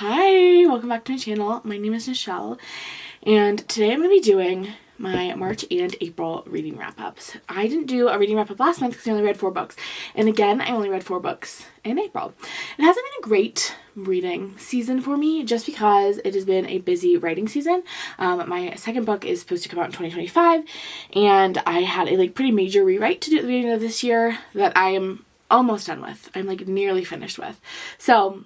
Hi, welcome back to my channel. My name is Michelle, and today I'm going to be doing my March and April reading wrap-ups. I didn't do a reading wrap-up last month because I only read 4 books, and again, I only read 4 books in April. It hasn't been a great reading season for me just because it has been a busy writing season. My second book is supposed to come out in 2025, and I had a pretty major rewrite to do at the beginning of this year that I am almost done with. I'm nearly finished with. So,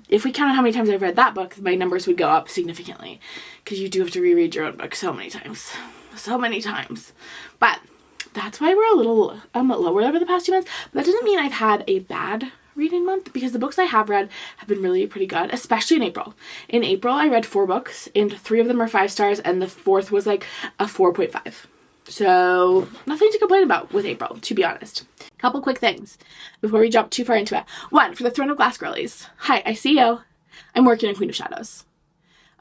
if we counted how many times I've read that book, my numbers would go up significantly because you do have to reread your own book so many times. But that's why we're a little lower over the past 2 months. But that doesn't mean I've had a bad reading month because the books I have read have been really pretty good, especially in April. In April, I read 4 books and 3 of them are 5 stars and the 4th was a 4.5. So nothing to complain about with April, to be honest. Couple quick things before we jump too far into it. 1, for the Throne of Glass girlies. Hi, I see you. I'm working on Queen of Shadows.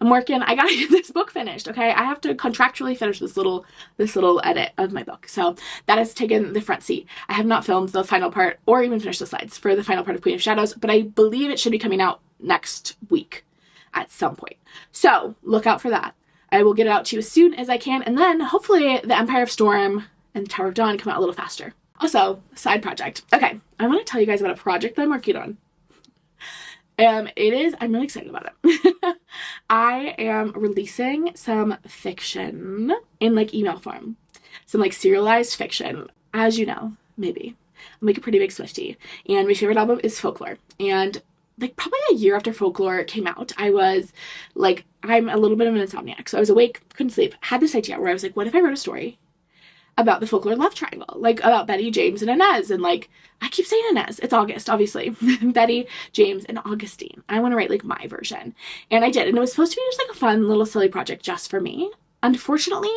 I gotta get this book finished, okay? I have to contractually finish this little edit of my book. So that has taken the front seat. I have not filmed the final part or even finished the slides for the final part of Queen of Shadows, but I believe it should be coming out next week at some point. So look out for that. I will get it out to you as soon as I can, and then hopefully the Empire of Storm and the Tower of Dawn come out a little faster. Also, side project. Okay, I want to tell you guys about a project that I'm working on. I'm really excited about it. I am releasing some fiction in email form. Some serialized fiction. As you know, maybe. I'm a pretty big Swiftie. And my favorite album is Folklore. And probably a year after Folklore came out, I was I'm a little bit of an insomniac. So I was awake, couldn't sleep, had this idea where I was what if I wrote a story about the Folklore love triangle? About Betty, James, and Inez. And I keep saying Inez. It's August, obviously. Betty, James, and Augustine. I want to write my version. And I did. And it was supposed to be just a fun little silly project just for me. Unfortunately,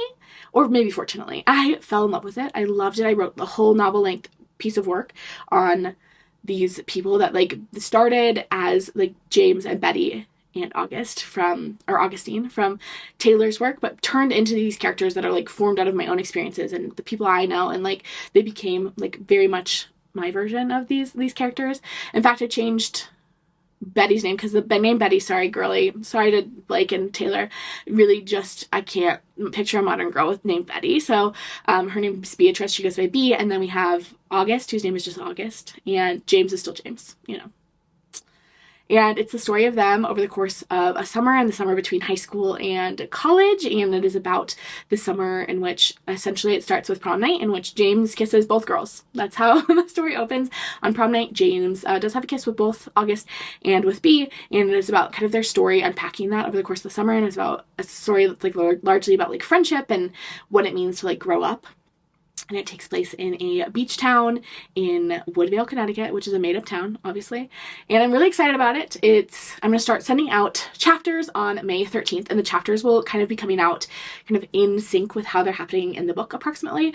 or maybe fortunately, I fell in love with it. I loved it. I wrote the whole novel-length piece of work on these people that started as James and Betty and Augustine from Taylor's work, but turned into these characters that are formed out of my own experiences and the people I know, and they became very much my version of these characters. In fact, I changed Betty's name because the name Betty, sorry girly, sorry to Blake and Taylor, really just I can't picture a modern girl with named Betty. So her name is Beatrice, she goes by B, and then we have August, whose name is just August, and James is still James, And it's the story of them over the course of a summer and the summer between high school and college. And it is about the summer in which essentially it starts with prom night, in which James kisses both girls. That's how the story opens. On prom night, James does have a kiss with both August and with B. And it is about kind of their story, unpacking that over the course of the summer. And it's about a story that's largely about friendship and what it means to grow up. And it takes place in a beach town in Woodvale, Connecticut, which is a made-up town, obviously. And I'm really excited about it. I'm going to start sending out chapters on May 13th, and the chapters will kind of be coming out kind of in sync with how they're happening in the book, approximately.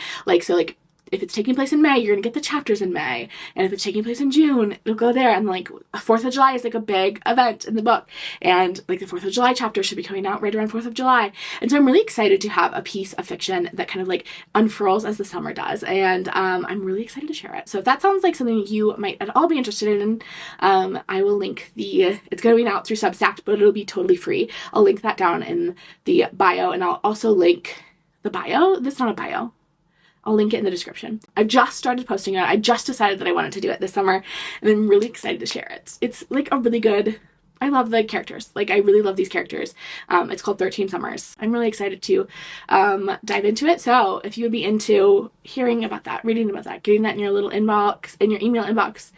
If it's taking place in May, you're going to get the chapters in May. And if it's taking place in June, it'll go there. And 4th of July is a big event in the book. And the 4th of July chapter should be coming out right around 4th of July. And so I'm really excited to have a piece of fiction that kind of unfurls as the summer does. And I'm really excited to share it. So if that sounds like something you might at all be interested in, I will link it's going out through Substack, but it'll be totally free. I'll link that down in the bio. And I'll also link the bio. That's not a bio. I'll link it in the description. I just started posting it. I just decided that I wanted to do it this summer, and I'm really excited to share it. It's a really good, I love the characters. I really love these characters. It's called 13 Summers. I'm really excited to dive into it. So if you would be into hearing about that, reading about that, getting that in your little inbox, in your email inbox,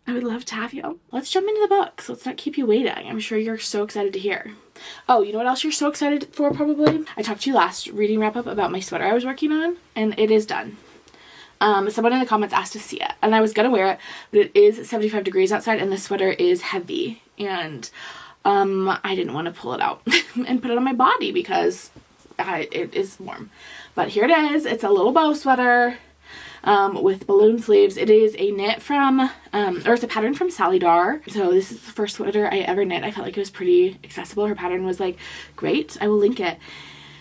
I would love to have you. Let's jump into the books. Let's not keep you waiting. I'm sure you're so excited to hear. Oh, you know what else you're so excited for, probably? I talked to you last reading wrap-up about my sweater I was working on, and it is done. Someone in the comments asked to see it, and I was gonna wear it, but it is 75 degrees outside, and the sweater is heavy, and I didn't want to pull it out and put it on my body because it is warm. But here it is. It's a little bow sweater. With balloon sleeves. It is a knit from, or it's a pattern from Sally Dar. So this is the first sweater I ever knit. I felt like it was pretty accessible. Her pattern was great. I will link it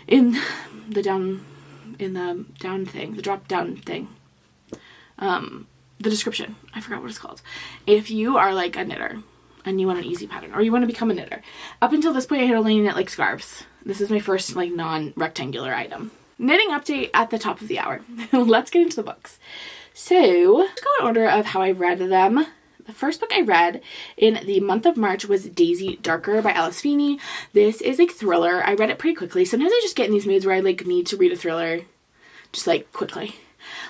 in the drop down thing. The description. I forgot what it's called. If you are a knitter, and you want an easy pattern, or you want to become a knitter. Up until this point, I had only knit like scarves. This is my first like non-rectangular item. Knitting update at the top of the hour. Let's get into the books. So let's go in order of how I read them. The first book I read in the month of March was Daisy Darker by Alice Feeney. This is a thriller. I read it pretty quickly. Sometimes I just get in these moods where I like need to read a thriller just like quickly.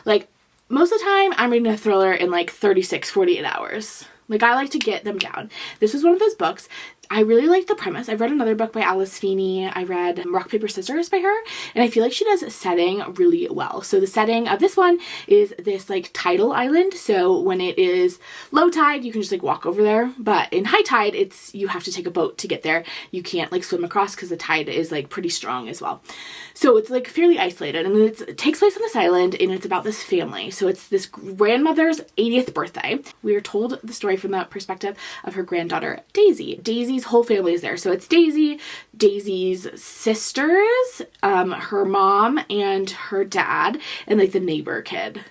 Like most of the time I'm reading a thriller in like 36, 48 hours. Like I like to get them down. This was one of those books. I really liked the premise. I've read another book by Alice Feeney. I read Rock, Paper, Scissors by her, and I feel like she does setting really well. So the setting of this one is this like tidal island. So when it is low tide, you can just like walk over there. But in high tide, you have to take a boat to get there. You can't like swim across because the tide is like pretty strong as well. So it's like fairly isolated, and it takes place on this island, and it's about this family. So it's this grandmother's 80th birthday. We are told the story from the perspective of her granddaughter, Daisy. Daisy's whole family is there. So it's Daisy, Daisy's sisters, her mom and her dad, and like the neighbor kid,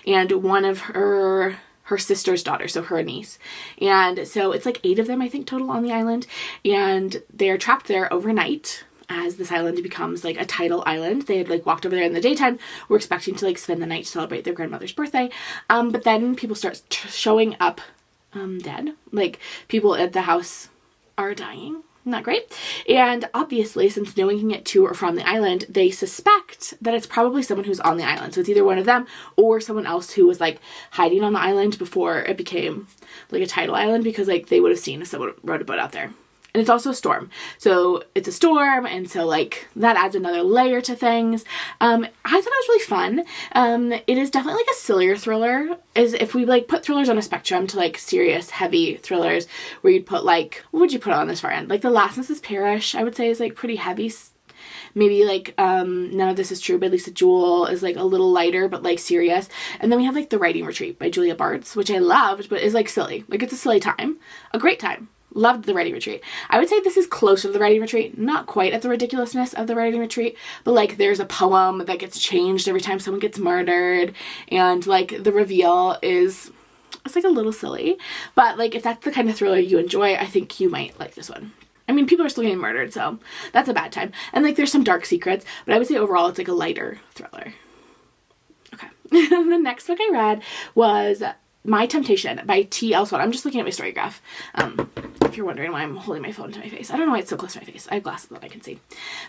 and one of her sister's daughter, so her niece. And so it's like 8 of them, I think, total on the island, and they're trapped there overnight as this island becomes like a tidal island. They had like walked over there in the daytime, were expecting to like spend the night to celebrate their grandmother's birthday, but then people start showing up dead. Like people at the house are dying. Not great. And obviously, since no one can get to or from the island, they suspect that it's probably someone who's on the island. So it's either one of them or someone else who was like hiding on the island before it became like a tidal island, because like they would have seen if someone rode a boat out there. And it's also a storm. So it's a storm, and so like that adds another layer to things. I thought it was really fun. It is definitely like a sillier thriller. As if we like put thrillers on a spectrum to like serious, heavy thrillers, where you'd put like, what would you put on this far end? Like The Last Mrs. Parrish, I would say, is like pretty heavy. Maybe like None of This Is True by Lisa Jewell is like a little lighter but like serious. And then we have like The Writing Retreat by Julia Bartz, which I loved, but is like silly. Like it's a silly time. A great time. Loved The Writing Retreat. I would say this is closer to The Writing Retreat, not quite at the ridiculousness of The Writing Retreat, but like there's a poem that gets changed every time someone gets murdered, and like the reveal is, it's like a little silly, but like if that's the kind of thriller you enjoy, I think you might like this one. I mean, people are still getting murdered, so that's a bad time. And like there's some dark secrets, but I would say overall it's like a lighter thriller. Okay. The next book I read was My Temptation by T.L. Swan. I'm just looking at my story graph. If you're wondering why I'm holding my phone to my face. I don't know why it's so close to my face. I have glasses that I can see.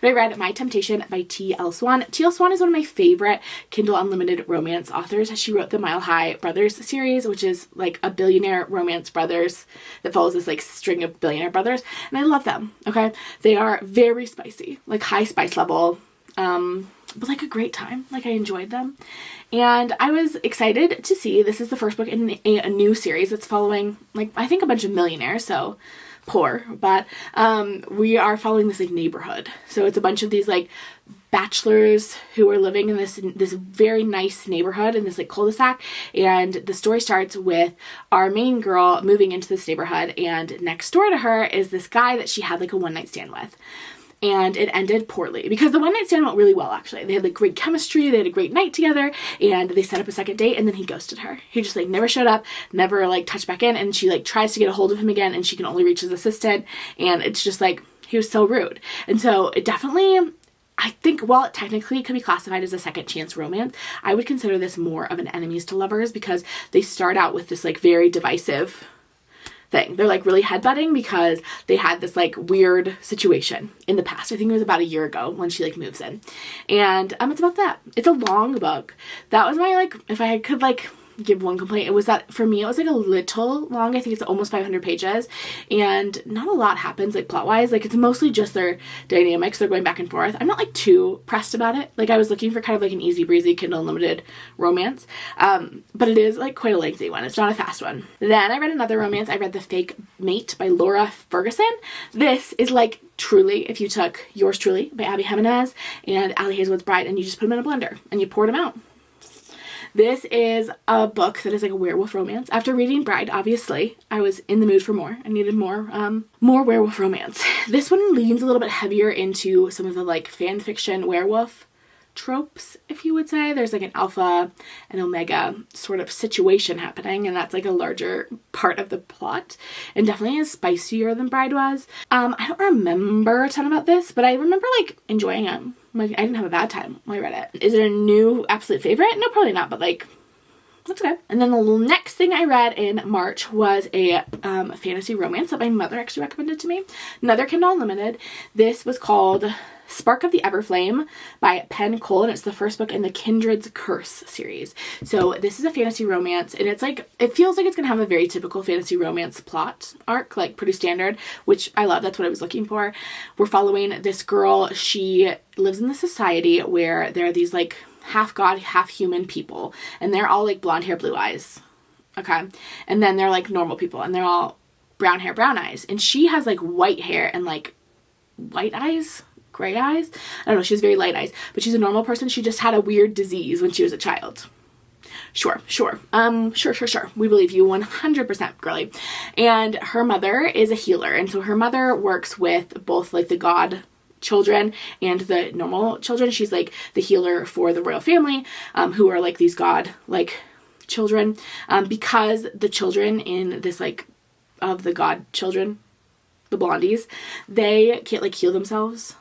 But I read My Temptation by T.L. Swan. T.L. Swan is one of my favorite Kindle Unlimited romance authors. She wrote the Mile High Brothers series, which is like a billionaire romance brothers that follows this like string of billionaire brothers. And I love them, okay? They are very spicy, like high spice level, but like a great time. Like I enjoyed them. And I was excited to see this is the first book in a new series that's following, like, I think a bunch of millionaires, so poor, but we are following this like neighborhood. So it's a bunch of these like bachelors who are living in this very nice neighborhood in this like cul-de-sac, and the story starts with our main girl moving into this neighborhood, and next door to her is this guy that she had like a one-night stand with. And it ended poorly because the one night stand went really well, actually. They had like great chemistry, they had a great night together, and they set up a second date, and then he ghosted her. He just like never showed up, never like touched back in, and she like tries to get a hold of him again, and she can only reach his assistant, and it's just like, he was so rude. And so it definitely, I think while it technically could be classified as a second chance romance, I would consider this more of an enemies to lovers, because they start out with this like very divisive thing. They're like really headbutting because they had this like weird situation in the past. I think it was about a year ago when she like moves in, and it's about that. It's a long book. That was my like, if I could like give one complaint, it was that for me it was like a little long. I think it's almost 500 pages, and not a lot happens like plot wise. Like it's mostly just their dynamics. They're going back and forth. I'm not like too pressed about it. Like I was looking for kind of like an easy breezy Kindle Unlimited romance, but it is like quite a lengthy one. It's not a fast one. Then I read another romance. I read The Fake Mate by Laura Ferguson. This is like truly if you took Yours Truly by Abby Jimenez and Allie Hazelwood's Bride and you just put them in a blender and you poured them out. This is a book that is like a werewolf romance. After reading Bride, obviously, I was in the mood for more. I needed more werewolf romance. This one leans a little bit heavier into some of the like fan fiction werewolf tropes, if you would say. There's like an alpha and omega sort of situation happening, and that's like a larger part of the plot, and definitely is spicier than Bride was. I don't remember a ton about this, but I remember like enjoying it. Like, I didn't have a bad time when I read it. Is it a new absolute favorite? No, probably not, but like, that's okay. And then the next thing I read in March was a fantasy romance that my mother actually recommended to me. Another Kindle Unlimited. This was called Spark of the Everflame by Penn Cole, and it's the first book in the Kindred's Curse series. So this is a fantasy romance, and it's like, it feels like it's gonna have a very typical fantasy romance plot arc, like pretty standard, which I love. That's what I was looking for. We're following this girl. She lives in the society where there are these like half god, half human people, and they're all like blonde hair, blue eyes. Okay. And then they're like normal people, and they're all brown hair, brown eyes. And she has like white hair and like white eyes, gray eyes. I don't know. She has very light eyes, but she's a normal person. She just had a weird disease when she was a child. Sure. Sure. We believe you 100%, girly. And her mother is a healer. And so her mother works with both like the god children and the normal children. She's like the healer for the royal family, who are like these god like children, because the children in this like of the god children, the blondies, they can't like heal themselves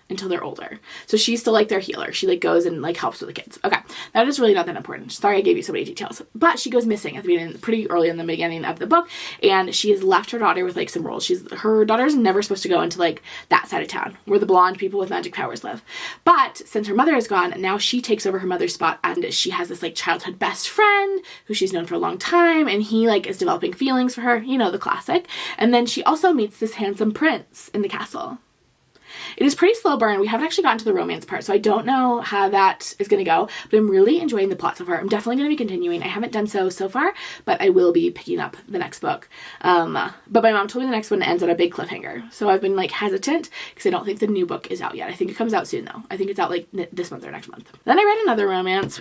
until they're older. So she's still like their healer. She like goes and like helps with the kids. Okay, that is really not that important. Sorry I gave you so many details. But she goes missing at the beginning, pretty early in the beginning of the book, and she has left her daughter with like some roles. Her daughter's never supposed to go into like that side of town where the blonde people with magic powers live. But since her mother is gone, now she takes over her mother's spot, and she has this like childhood best friend who she's known for a long time, and he like is developing feelings for her, you know, the classic. And then she also meets this handsome prince in the castle. It is pretty slow burn. We haven't actually gotten to the romance part, so I don't know how that is going to go, but I'm really enjoying the plot so far. I'm definitely going to be continuing. I haven't done so far, but I will be picking up the next book. But my mom told me the next one ends on a big cliffhanger, so I've been like hesitant because I don't think the new book is out yet. I think it comes out soon though. I think it's out like this month or next month. Then I read another romance.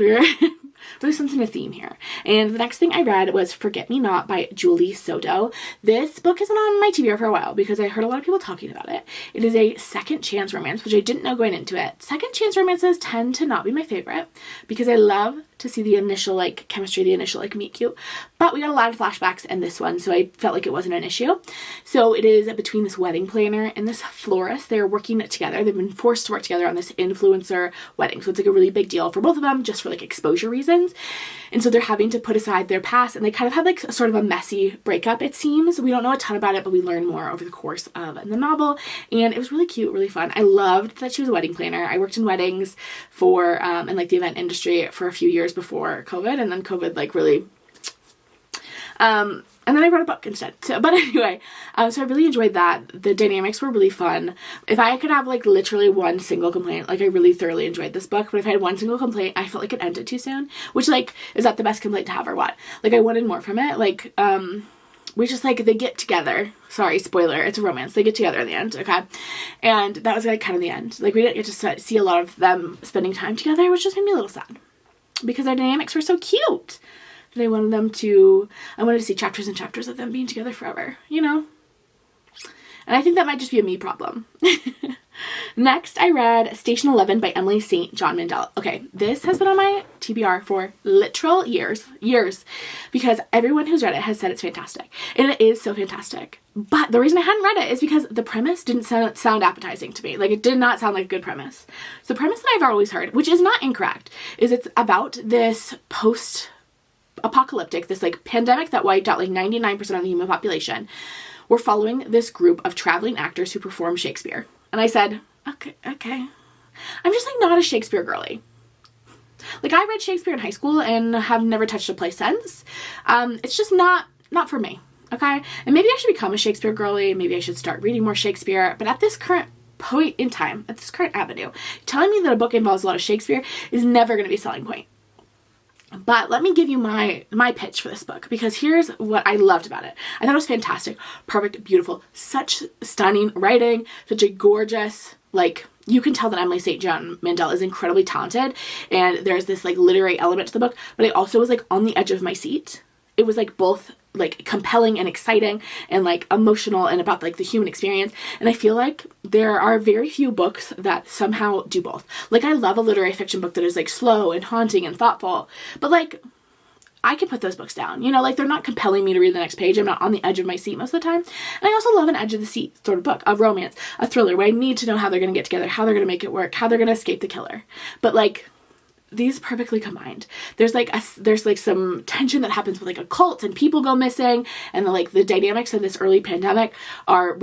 There's something a theme here. And the next thing I read was Forget Me Not by Julie Soto. This book has been on my TBR for a while because I heard a lot of people talking about it. It is a second chance romance, which I didn't know going into it. Second chance romances tend to not be my favorite because I love to see the initial like chemistry, the initial like meet cute. But we got a lot of flashbacks in this one, so I felt like it wasn't an issue. So it is between this wedding planner and this florist. They're working together. They've been forced to work together on this influencer wedding. So it's like a really big deal for both of them just for like exposure reasons. And so they're having to put aside their past, and they kind of had like sort of a messy breakup, it seems. We don't know a ton about it, but we learn more over the course of the novel. And it was really cute, really fun. I loved that she was a wedding planner. I worked in weddings for in like the event industry for a few years before COVID, and then COVID like really and then I wrote a book instead. So, but anyway, so I really enjoyed that. The dynamics were really fun. If I could have like literally one single complaint, like I really thoroughly enjoyed this book, but if I had one single complaint, I felt like it ended too soon, which like, is that the best complaint to have or what? Like I wanted more from it. Like, we just like, they get together. Sorry, spoiler, it's a romance. They get together in the end, okay? And that was like kind of the end. Like we didn't get to see a lot of them spending time together, which just made me a little sad because their dynamics were so cute. And I wanted to see chapters and chapters of them being together forever, you know? And I think that might just be a me problem. Next, I read Station 11 by Emily St. John Mandel. Okay, this has been on my TBR for literal years, because everyone who's read it has said it's fantastic. And it is so fantastic. But the reason I hadn't read it is because the premise didn't sound appetizing to me. Like, it did not sound like a good premise. So the premise that I've always heard, which is not incorrect, is it's about this post-apocalyptic, this like pandemic that wiped out like 99% of the human population. We're following this group of traveling actors who perform Shakespeare. And I said, okay. I'm just like not a Shakespeare girly. Like I read Shakespeare in high school and have never touched a play since. It's just not for me. Okay. And maybe I should become a Shakespeare girly. Maybe I should start reading more Shakespeare. But at this current point in time, at this current avenue, telling me that a book involves a lot of Shakespeare is never going to be a selling point. But let me give you my pitch for this book, because here's what I loved about it. I thought it was fantastic, perfect, beautiful, such stunning writing, such a gorgeous, like, you can tell that Emily St. John Mandel is incredibly talented, and there's this like literary element to the book, but I also was like on the edge of my seat. It was like both like compelling and exciting and like emotional and about like the human experience. And I feel like there are very few books that somehow do both. Like I love a literary fiction book that is like slow and haunting and thoughtful, but like I can put those books down, you know, like they're not compelling me to read the next page. I'm not on the edge of my seat most of the time. And I also love an edge of the seat sort of book, a romance, a thriller where I need to know how they're going to get together, how they're going to make it work, how they're going to escape the killer. But like these perfectly combined. There's like some tension that happens with like a cult and people go missing, and the dynamics of this early pandemic are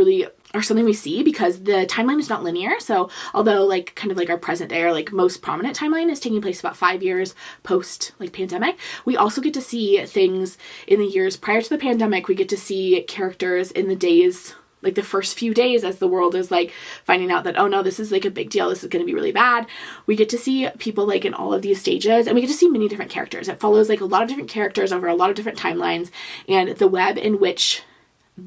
something we see because the timeline is not linear. So although like kind of like our present day or like most prominent timeline is taking place about 5 years post like pandemic, we also get to see things in the years prior to the pandemic. We get to see characters in the days, like the first few days as the world is like finding out that, oh no, this is like a big deal, this is going to be really bad. We get to see people like in all of these stages, and we get to see many different characters. It follows like a lot of different characters over a lot of different timelines, and the web in which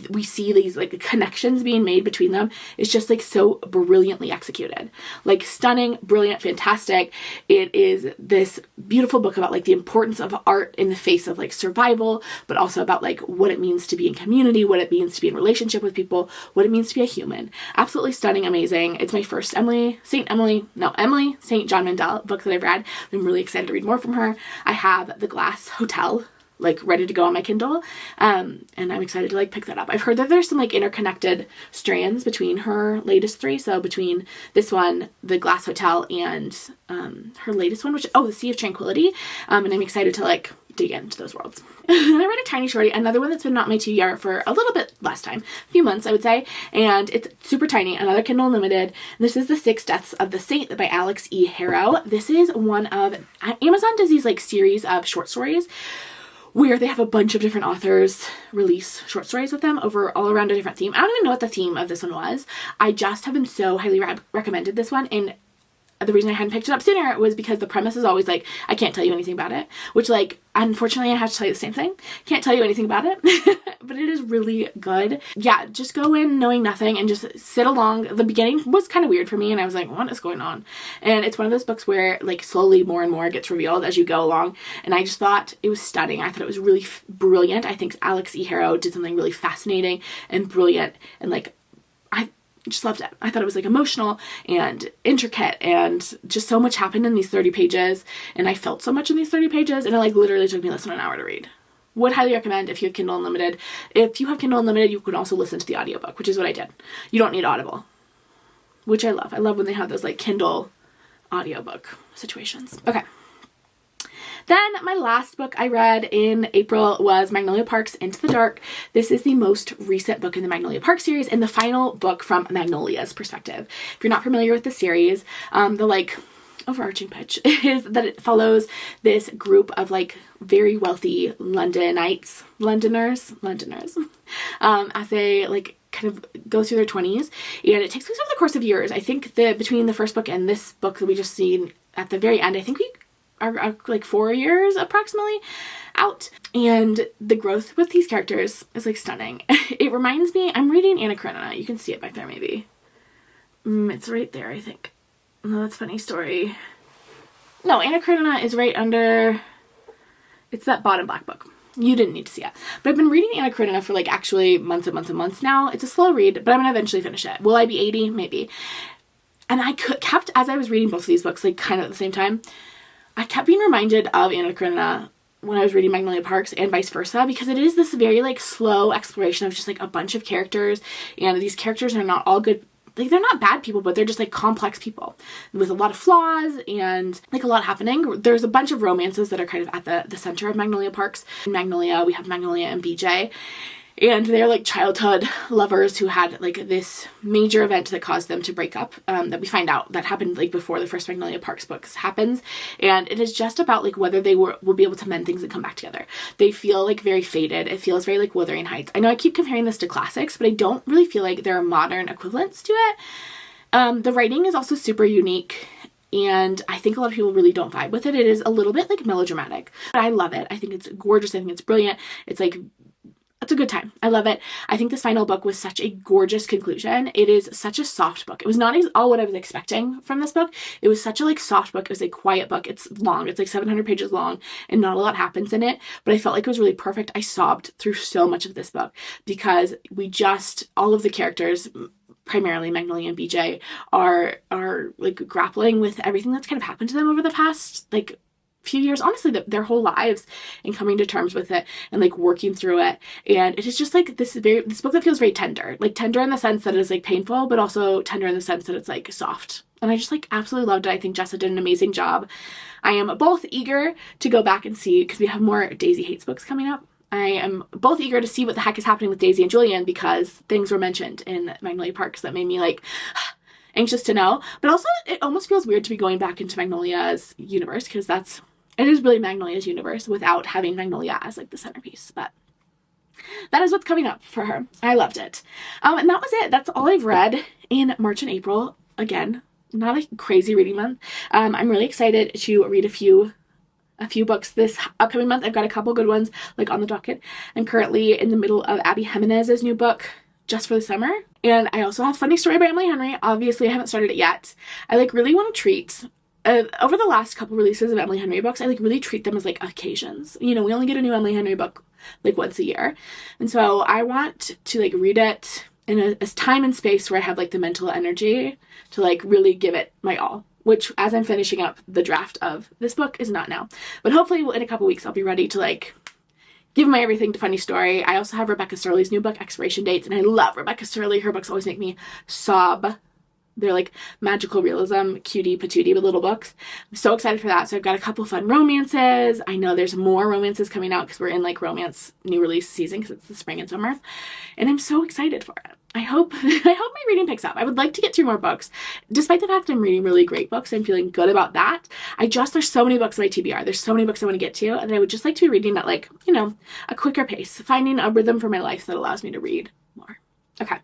we see these like connections being made between them is just like so brilliantly executed. Like stunning, brilliant, fantastic. It is this beautiful book about like the importance of art in the face of like survival, but also about like what it means to be in community, what it means to be in relationship with people, what it means to be a human. Absolutely stunning, amazing. It's my first Emily St. John Mandel book that I've read. I'm really excited to read more from her. I have The Glass Hotel like ready to go on my Kindle, and I'm excited to like pick that up. I've heard that there's some like interconnected strands between her latest 3, so between this one, The Glass Hotel, and her latest one, which The Sea of Tranquility, and I'm excited to like dig into those worlds. And I read a tiny shorty, another one that's been not my TBR for a little bit less time, a few months I would say, and it's super tiny, another Kindle Unlimited. This is The 6 Deaths of the Saint by Alex E. Harrow. This is one of, Amazon does these like series of short stories where they have a bunch of different authors release short stories with them over all around a different theme. I don't even know what the theme of this one was. I just have been so highly recommended this one, and the reason I hadn't picked it up sooner was because the premise is always like, I can't tell you anything about it, which like, unfortunately I have to tell you the same thing. Can't tell you anything about it, but it is really good. Yeah, just go in knowing nothing and just sit along. The beginning was kind of weird for me, and I was like, what is going on? And it's one of those books where like slowly more and more gets revealed as you go along, and I just thought it was stunning. I thought it was really brilliant. I think Alex E. Harrow did something really fascinating and brilliant, and like I just loved it. I thought it was like emotional and intricate, and just so much happened in these 30 pages, and I felt so much in these 30 pages, and it like literally took me less than an hour to read. Would highly recommend if you have Kindle Unlimited. If you have Kindle Unlimited, you can also listen to the audiobook, which is what I did. You don't need Audible, which I love. I love when they have those like Kindle audiobook situations. Okay. Then my last book I read in April was Magnolia Park's Into the Dark. This is the most recent book in the Magnolia Park series and the final book from Magnolia's perspective. If you're not familiar with the series, the like overarching pitch is that it follows this group of like very wealthy Londoners, as they like kind of go through their 20s, and it takes place over the course of years. I think between the first book and this book that we just seen at the very end, I think we are like 4 years approximately out, and the growth with these characters is like stunning. It reminds me, I'm reading Anna Karenina. You can see it back there maybe. It's right there, I think. No, that's a funny story. No, Anna Karenina is right under, it's that bottom black book. You didn't need to see it. But I've been reading Anna Karenina for like actually months and months and months now. It's a slow read, but I'm going to eventually finish it. Will I be 80? Maybe. And I kept, as I was reading both of these books, like kind of at the same time, I kept being reminded of Anna Karenina when I was reading Magnolia Parks, and vice versa, because it is this very like slow exploration of just like a bunch of characters, and these characters are not all good. Like, they're not bad people, but they're just like complex people with a lot of flaws and like a lot happening. There's a bunch of romances that are kind of at the center of Magnolia Parks. In Magnolia, we have Magnolia and BJ, and they're like childhood lovers who had like this major event that caused them to break up, that we find out that happened like before the first Magnolia Parks books happens. And it is just about like whether they will be able to mend things and come back together. They feel like very faded. It feels very like Wuthering Heights. I know I keep comparing this to classics, but I don't really feel like there are modern equivalents to it. The writing is also super unique, and I think a lot of people really don't vibe with it. It is a little bit like melodramatic, but I love it. I think it's gorgeous. I think it's brilliant. It's like it's a good time. I love it. I think this final book was such a gorgeous conclusion. It is such a soft book. It was not all what I was expecting from this book. It was such a like soft book. It was a quiet book. It's long. It's like 700 pages long and not a lot happens in it, but I felt like it was really perfect. I sobbed through so much of this book because all of the characters, primarily Magnolia and BJ, are like grappling with everything that's kind of happened to them over the past like few years, honestly, their whole lives, and coming to terms with it and like working through it. And it is just like this book that feels very tender, like tender in the sense that it is like painful, but also tender in the sense that it's like soft. And I just like absolutely loved it. I think Jessa did an amazing job. I am both eager to go back and see, because we have more Daisy Hates books coming up. I am both eager to see what the heck is happening with Daisy and Julian, because things were mentioned in Magnolia Parks that made me like anxious to know. But also it almost feels weird to be going back into Magnolia's universe, because it is really Magnolia's universe without having Magnolia as like the centerpiece. But that is what's coming up for her. I loved it. And that was it. That's all I've read in March and April. Again, not a crazy reading month. I'm really excited to read a few books this upcoming month. I've got a couple good ones like on the docket. I'm currently in the middle of Abby Jimenez's new book, Just for the Summer. And I also have Funny Story by Emily Henry. Obviously, I haven't started it yet. I like really want to treat over the last couple releases of Emily Henry books, I like really treat them as like occasions. You know, we only get a new Emily Henry book like once a year. And so I want to like read it in a time and space where I have like the mental energy to like really give it my all, which as I'm finishing up the draft of this book is not now. But hopefully in a couple weeks I'll be ready to like give my everything to Funny Story. I also have Rebecca Surley's new book, Expiration Dates, and I love Rebecca Surley. Her books always make me sob. They're like magical realism, cutie patootie little books. I'm so excited for that. So I've got a couple fun romances. I know there's more romances coming out because we're in like romance new release season because it's the spring and summer. And I'm so excited for it. I hope my reading picks up. I would like to get through more books. Despite the fact I'm reading really great books, I'm feeling good about that. There's so many books on my TBR. There's so many books I want to get to, and I would just like to be reading at like, you know, a quicker pace, finding a rhythm for my life that allows me to read more. Okay.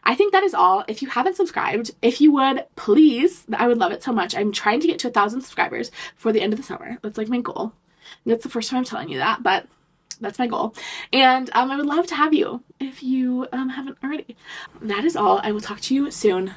I think that is all. If you haven't subscribed, if you would, please, I would love it so much. I'm trying to get to 1,000 subscribers before the end of the summer. That's like my goal. That's the first time I'm telling you that, but that's my goal. And I would love to have you if you haven't already. That is all. I will talk to you soon.